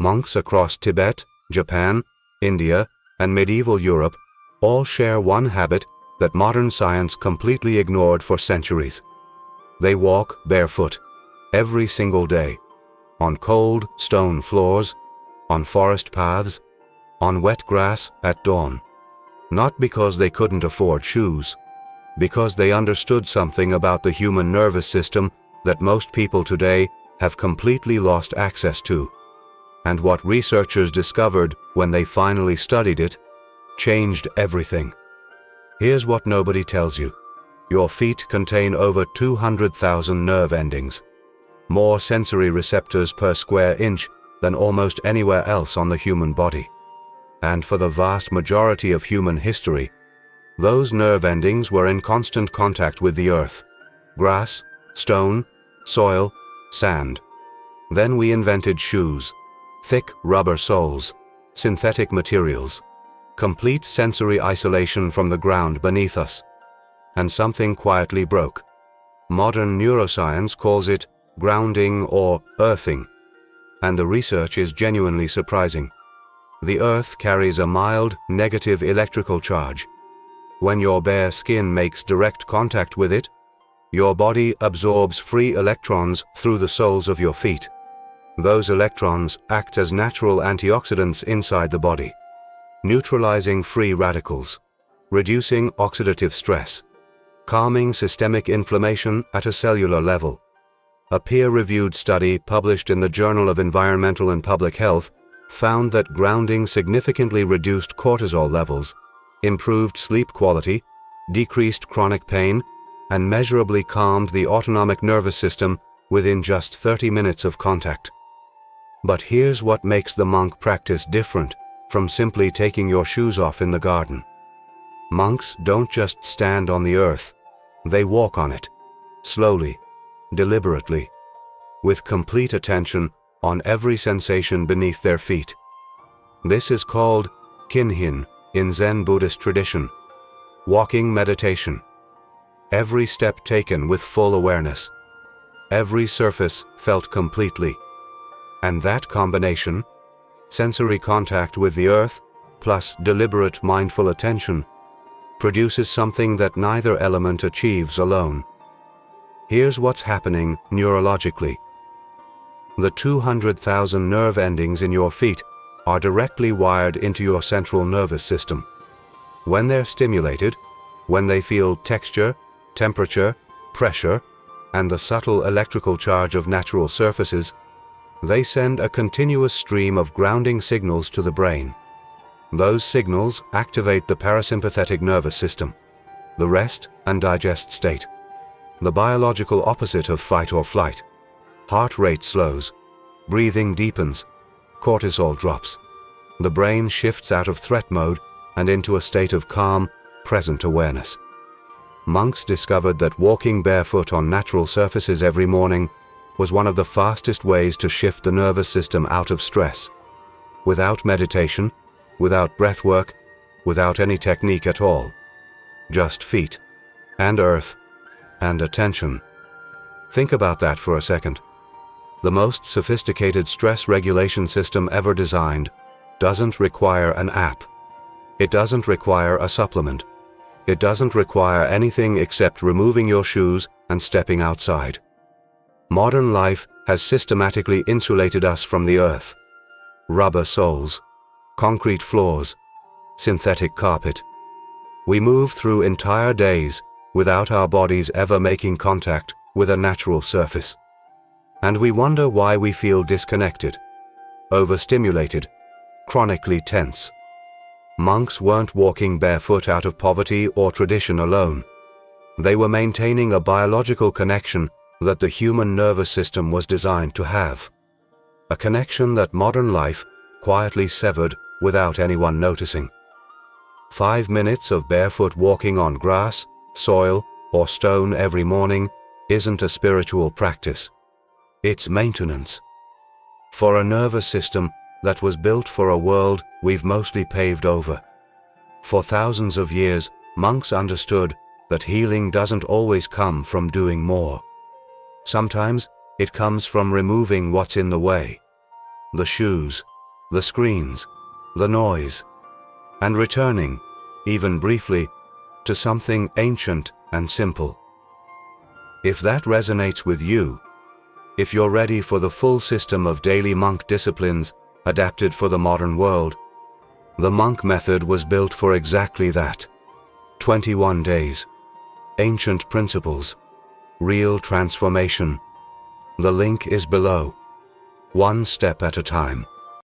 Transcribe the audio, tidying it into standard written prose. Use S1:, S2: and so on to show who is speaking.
S1: Monks across Tibet, Japan, India, and medieval Europe all share one habit that modern science completely ignored for centuries. They walk barefoot every single day, on cold stone floors, on forest paths, on wet grass at dawn. Not because they couldn't afford shoes, because they understood something about the human nervous system that most people today have completely lost access to. And what researchers discovered when they finally studied it changed everything. Here's what nobody tells you. Your feet contain over 200,000 nerve endings, more sensory receptors per square inch than almost anywhere else on the human body. And for the vast majority of human history, those nerve endings were in constant contact with the earth, grass, stone, soil, sand. Then we invented shoes, thick rubber soles, synthetic materials, complete sensory isolation from the ground beneath us. And something quietly broke. Modern neuroscience calls it grounding or earthing, and the research is genuinely surprising. The earth carries a mild negative electrical charge. When your bare skin makes direct contact with it, your body absorbs free electrons through the soles of your feet. Those electrons act as natural antioxidants inside the body, neutralizing free radicals, reducing oxidative stress, calming systemic inflammation at a cellular level. A peer-reviewed study published in the Journal of Environmental and Public Health found that grounding significantly reduced cortisol levels, improved sleep quality, decreased chronic pain, and measurably calmed the autonomic nervous system within just 30 minutes of contact. But here's what makes the monk practice different from simply taking your shoes off in the garden. Monks don't just stand on the earth, they walk on it, slowly, deliberately, with complete attention on every sensation beneath their feet. This is called kinhin in Zen Buddhist tradition, walking meditation. Every step taken with full awareness, every surface felt completely. And that combination, sensory contact with the earth plus deliberate mindful attention, produces something that neither element achieves alone. Here's what's happening neurologically. The 200,000 nerve endings in your feet are directly wired into your central nervous system. When they're stimulated, when they feel texture, temperature, pressure, and the subtle electrical charge of natural surfaces, they send a continuous stream of grounding signals to the brain. Those signals activate the parasympathetic nervous system, the rest and digest state, the biological opposite of fight or flight. Heart rate slows, breathing deepens, cortisol drops. The brain shifts out of threat mode and into a state of calm, present awareness. Monks discovered that walking barefoot on natural surfaces every morning was one of the fastest ways to shift the nervous system out of stress. Without meditation, without breath work, without any technique at all. Just feet, and earth, and attention. Think about that for a second. The most sophisticated stress regulation system ever designed doesn't require an app. It doesn't require a supplement. It doesn't require anything except removing your shoes and stepping outside. Modern life has systematically insulated us from the earth. Rubber soles, concrete floors, synthetic carpet. We move through entire days without our bodies ever making contact with a natural surface. And we wonder why we feel disconnected, overstimulated, chronically tense. Monks weren't walking barefoot out of poverty or tradition alone. They were maintaining a biological connection that the human nervous system was designed to have. A connection that modern life quietly severed without anyone noticing. 5 minutes of barefoot walking on grass, soil, or stone every morning isn't a spiritual practice. It's maintenance. For a nervous system that was built for a world we've mostly paved over. For thousands of years, monks understood that healing doesn't always come from doing more. Sometimes it comes from removing what's in the way. The shoes, the screens, the noise, and returning, even briefly, to something ancient and simple. If that resonates with you, if you're ready for the full system of daily monk disciplines adapted for the modern world, the monk method was built for exactly that. 21 days, ancient principles, real transformation. The link is below. One step at a time.